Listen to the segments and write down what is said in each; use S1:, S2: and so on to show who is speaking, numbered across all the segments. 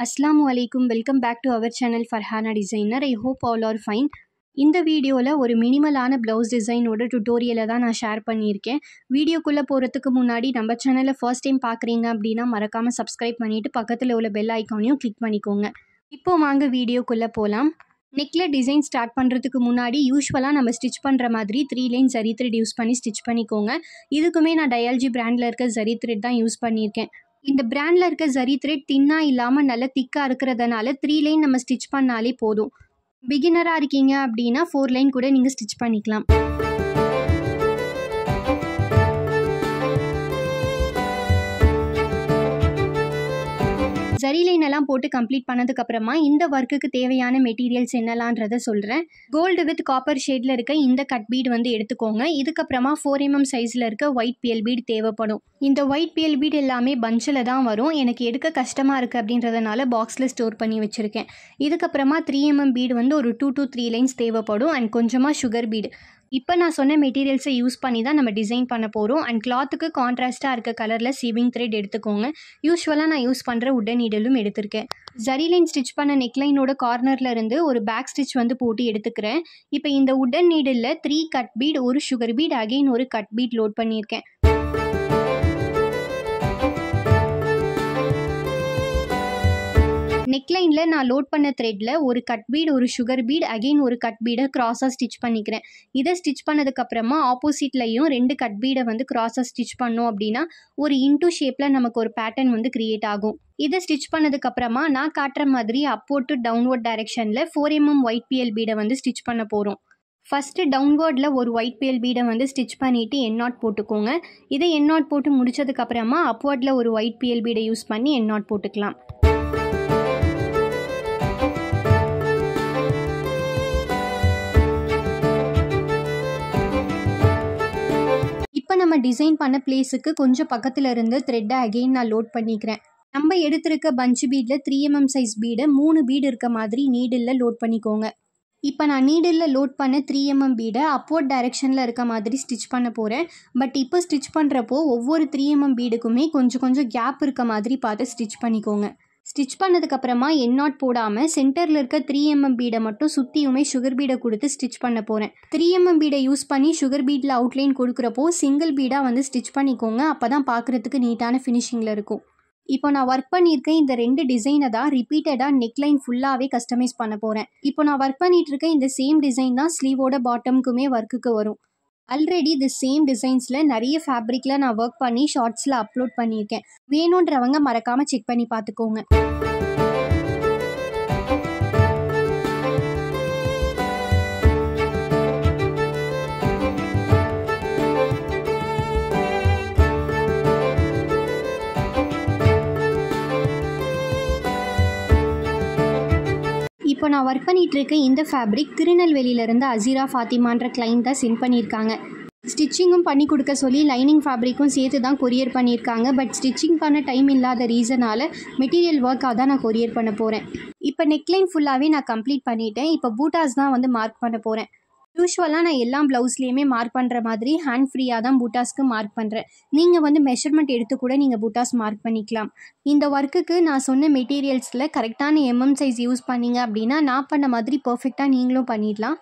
S1: Assalamu alaikum. Welcome back to our channel Farhana Designer. I hope all are fine. இந்த வீடியோவில் ஒரு மினிமலான blouse டிசைனோட டுட்டோரியலை தான் நான் ஷேர் பண்ணியிருக்கேன். வீடியோக்குள்ளே போகிறதுக்கு முன்னாடி நம்ம சேனலை ஃபர்ஸ்ட் டைம் பார்க்குறீங்க அப்படின்னா மறக்காமல் சப்ஸ்கிரைப் பண்ணிவிட்டு பக்கத்தில் உள்ள பெல் ஐக்கானையும் கிளிக் பண்ணிக்கோங்க. இப்போது வாங்க வீடியோக்குள்ளே போகலாம். நெக்கில் டிசைன் ஸ்டார்ட் பண்ணுறதுக்கு முன்னாடி யூஸ்வலாக நம்ம ஸ்டிச் பண்ணுற மாதிரி 3 லைன் ஜரி த்ரெட் யூஸ் பண்ணி ஸ்டிச் பண்ணிக்கோங்க. இதுக்குமே நான் டயால்ஜி பிராண்டில் இருக்க ஜரி த்ரெட் தான் யூஸ் பண்ணியிருக்கேன். இந்த பிராண்டில் இருக்க ஜரி த்ரெட் தின்னாக இல்லாமல் நல்ல திக்காக இருக்கிறதுனால 3 லைன் நம்ம ஸ்டிச் பண்ணாலே போதும். பிகினராக இருக்கீங்க அப்படின்னா 4 லைன் கூட நீங்கள் ஸ்டிச் பண்ணிக்கலாம். ஜரி லைன் எல்லாம் போட்டு கம்ப்ளீட் பண்ணதுக்கப்புறமா இந்த ஒர்க்குக்கு தேவையான மெட்டீரியல்ஸ் என்னலான்றதை சொல்கிறேன். கோல்டு வித் காப்பர் ஷேடில் இருக்க இந்த கட் பீட் எடுத்துக்கோங்க. இதுக்கப்புறமா 4mm சைஸில் இருக்க ஒயிட் பிஎல் பீட் தேவைப்படும். இந்த ஒயிட் பிஎல் பீட் எல்லாமே பஞ்சில் தான் வரும். எனக்கு எடுக்க கஷ்டமாக இருக்குது அப்படின்றதுனால பாக்ஸில் ஸ்டோர் பண்ணி வச்சுருக்கேன். இதுக்கப்புறமா 3mm பீட் ஒரு 2 to 3 லைன்ஸ் தேவைப்படும் அண்ட் கொஞ்சமாக சுகர் பீட். இப்போ நான் சொன்ன மெட்டீரியல்ஸை யூஸ் பண்ணி தான் நம்ம டிசைன் பண்ண போகிறோம். அண்ட் கிளாத்துக்கு கான்ட்ராஸ்ட்டாக இருக்க கலரில் சீவிங் த்ரெட் எடுத்துக்கோங்க. யூஸ்வலாக நான் யூஸ் பண்ணுற உட்டன் நீடலும் எடுத்திருக்கேன். ஜரி லைன் ஸ்டிச் பண்ண நெக்லைனோட கார்னரில் இருந்து ஒரு பேக் ஸ்டிச் போட்டு எடுத்துக்கிறேன். இப்போ இந்த உட்டன் நீடலில் 3 கட் பீட், ஒரு சுகர் பீட், அகெயின் ஒரு கட் பீட் லோட் பண்ணியிருக்கேன். நெக்லைனில் நான் லோட் பண்ண த்ரெட்டில் ஒரு கட் பீட், ஒரு சுகர் பீட், அகெயின் ஒரு கட் பீடை க்ராஸாக ஸ்டிச் பண்ணிக்கிறேன். இதை ஸ்டிச் பண்ணதுக்கப்புறமா ஆப்போசிட்லையும் 2 கட் பீடை க்ராஸாக ஸ்டிச் பண்ணோம் அப்படின்னா ஒரு இன்டூ ஷேப்பில் நமக்கு ஒரு பேட்டர்ன் கிரியேட் ஆகும். இதை ஸ்டிச் பண்ணதுக்கப்புறமா நான் காட்டுற மாதிரி அப்வர்ட் டு டவுன்வர்ட் டைரெக்ஷனில் 4mm ஒயிட் பிஎல் பீடை ஸ்டிச் பண்ண போகிறோம். ஃபஸ்ட்டு டவுன்வர்டில் ஒரு ஒயிட் பிஎல் பீடை ஸ்டிச் பண்ணிவிட்டு என் நாட் போட்டுக்கோங்க. இதை என் நாட் போட்டு முடிச்சதுக்கப்புறமா அப்வர்டில் ஒரு ஒயிட் பிஎல் பீடை யூஸ் பண்ணி என் நாட் போட்டுக்கலாம். இப்போ நம்ம டிசைன் பண்ண பிளேஸுக்கு கொஞ்சம் பக்கத்தில் இருந்து த்ரெட்டை அகெயின் நான் லோட் பண்ணிக்கிறேன். நம்ம எடுத்திருக்க பஞ்ச் பீடில் 3mm சைஸ் பீடை 3 பீடு இருக்க மாதிரி நீடிலில் லோட் பண்ணிக்கோங்க. இப்போ நான் நீடிலில் லோட் பண்ண 3mm பீடை அப்வர்ட் டைரெக்ஷனில் இருக்க மாதிரி ஸ்டிச் பண்ண போகிறேன். பட் இப்போ ஸ்டிச் பண்ணுறப்போ ஒவ்வொரு 3mm பீடுக்குமே கொஞ்சம் கேப் இருக்க மாதிரி பார்த்து ஸ்டிச் பண்ணிக்கோங்க. ஸ்டிச் பண்ணதுக்கப்புறமா என் நாட் போடாமல் சென்டரில் இருக்க 3mm பீடை மட்டும் சுற்றியுமே சுகர் பீடை கொடுத்து ஸ்டிச் பண்ண போகிறேன். 3mm பீடை யூஸ் பண்ணி சுகர் பீடில் அவுட்லைன் கொடுக்குறப்போ சிங்கிள் பீடாக ஸ்டிச் பண்ணிக்கோங்க. அப்போ தான் பார்க்குறதுக்கு நீட்டான ஃபினிஷிங்கில் இருக்கும். இப்போ நான் ஒர்க் பண்ணியிருக்கேன் இந்த 2 டிசைனை தான் ரிப்பீட்டடாக நெக்லைன் ஃபுல்லாகவே கஸ்டமைஸ் பண்ண போகிறேன். இப்போ நான் ஒர்க் பண்ணிகிட்டு இருக்க இந்த சேம் டிசைன் தான் ஸ்லீவோட பாட்டமுக்குமே ஒர்க்குக்கு வரும். ஆல்ரெடி இது சேம் டிசைன்ஸில் நிறைய ஃபேப்ரிக்கில் நான் ஒர்க் பண்ணி ஷார்ட்ஸில் அப்லோட் பண்ணியிருக்கேன். வேணுன்றவங்க மறக்காமல் செக் பண்ணி பார்த்துக்கோங்க. இப்போ நான் ஒர்க் பண்ணிகிட்டு இருக்க இந்த ஃபேப்ரிக் திருநெல்வேலியிலேருந்து அசீரா ஃபாத்திமான்ற கிளைண்ட் தான் சென்ட் பண்ணியிருக்காங்க. ஸ்டிச்சிங்கும் பண்ணி கொடுக்க சொல்லி லைனிங் ஃபேப்ரிக்கும் சேர்த்து தான் கொரியர் பண்ணியிருக்காங்க. பட் ஸ்டிச்சிங் பண்ண டைம் இல்லாத ரீசனால் மெட்டீரியல் ஒர்க்காக தான் நான் கொரியர் பண்ண போகிறேன். இப்போ நெக்லைன் ஃபுல்லாகவே நான் கம்ப்ளீட் பண்ணிட்டேன். இப்போ பூட்டாஸ் தான் மார்க் பண்ண போகிறேன். யூஸ்வலாக நான் எல்லா ப்ளவுஸ்லேயுமே மார்க் பண்ணுற மாதிரி ஹேண்ட் ஃப்ரீயாக தான் பூட்டாஸ்க்கு மார்க் பண்ணுறேன். நீங்கள் மெஷர்மெண்ட் எடுத்து கூட நீங்கள் பூட்டாஸ் மார்க் பண்ணிக்கலாம். இந்த ஒர்க்குக்கு நான் சொன்ன மெட்டீரியல்ஸில் கரெக்டான MM சைஸ் யூஸ் பண்ணிங்க அப்படின்னா நான் பண்ண மாதிரி பர்ஃபெக்டாக நீங்களும் பண்ணிடலாம்.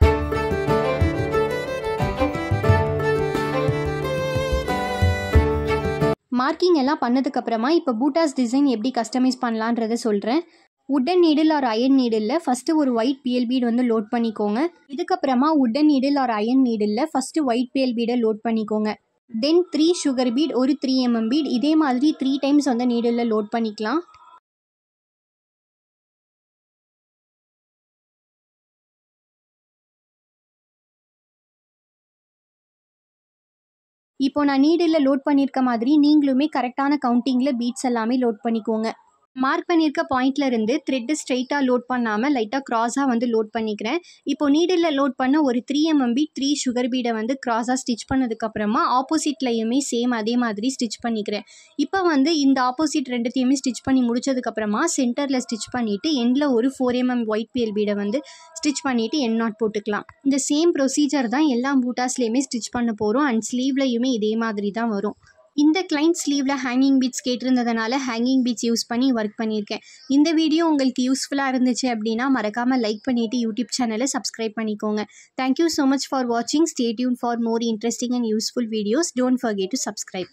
S1: மார்க்கிங் எல்லாம் பண்ணதுக்கப்புறமா இப்போ பூட்டாஸ் டிசைன் எப்படி கஸ்டமைஸ் பண்ணலான்றதை சொல்கிறேன். Wooden needle or iron needle first ஒரு ஒயிட் பிஎல் பீட் லோட் பண்ணிக்கோங்க. இதுக்கப்புறமா wooden needle or iron needle first white PL பீடை லோட் பண்ணிக்கோங்க. தென் 3 சுகர் பீட், ஒரு 3mm பீட், இதே மாதிரி 3 டைம்ஸ் நீடிலில் லோட் பண்ணிக்கலாம். இப்போ நான் நீடில் லோட் பண்ணியிருக்க மாதிரி நீங்களுமே கரெக்டான கவுண்டிங்கில் பீட்ஸ் எல்லாமே லோட் பண்ணிக்கோங்க. மார்க் பண்ணியிருக்க பாயிண்ட்ல இருந்து த்ரெட்டு ஸ்ட்ரைட்டாக லோட் பண்ணாமல் லைட்டாக க்ராஸாக லோட் பண்ணிக்கிறேன். இப்போ நீடில் லோட் பண்ண ஒரு 3mm பீட் 3 சுகர் பீடை க்ராஸாக ஸ்டிச் பண்ணதுக்கப்புறமா ஆப்போசிட்லையுமே சேம் அதே மாதிரி ஸ்டிச் பண்ணிக்கிறேன். இப்போ இந்த ஆப்போசிட் ரெண்டுத்தையுமே ஸ்டிச் பண்ணி முடிச்சதுக்கப்புறமா சென்டரில் ஸ்டிச் பண்ணிவிட்டு எண்டில் ஒரு 4mm ஒயிட் பிஎல் பீடை ஸ்டிச் பண்ணிவிட்டு என் நாட் போட்டுக்கலாம். இந்த சேம் ப்ரொசீஜர் தான் எல்லா பூட்டாஸ்லேயுமே ஸ்டிச் பண்ண போகிறோம். அண்ட் ஸ்லீவ்லையுமே இதே மாதிரி தான் வரும். இந்த கிளைண்ட் ஸ்லீவில் ஹேங்கிங் பீட்ஸ் கேட்டிருந்ததுனால ஹேங்கிங் பீட்ஸ் யூஸ் பண்ணி ஒர்க் பண்ணியிருக்கேன். இந்த வீடியோ உங்களுக்கு யூஸ்ஃபுல்லாக இருந்துச்சு அப்படின்னா மறக்காமல் லைக் பண்ணிவிட்டு யூடியூப் சேனலை சப்ஸ்கிரைப் பண்ணிக்கோங்க. தேங்க்யூ ஸோ மச் ஃபார் வாட்சிங். Stay tune for more interesting and useful videos. Don't forget to subscribe.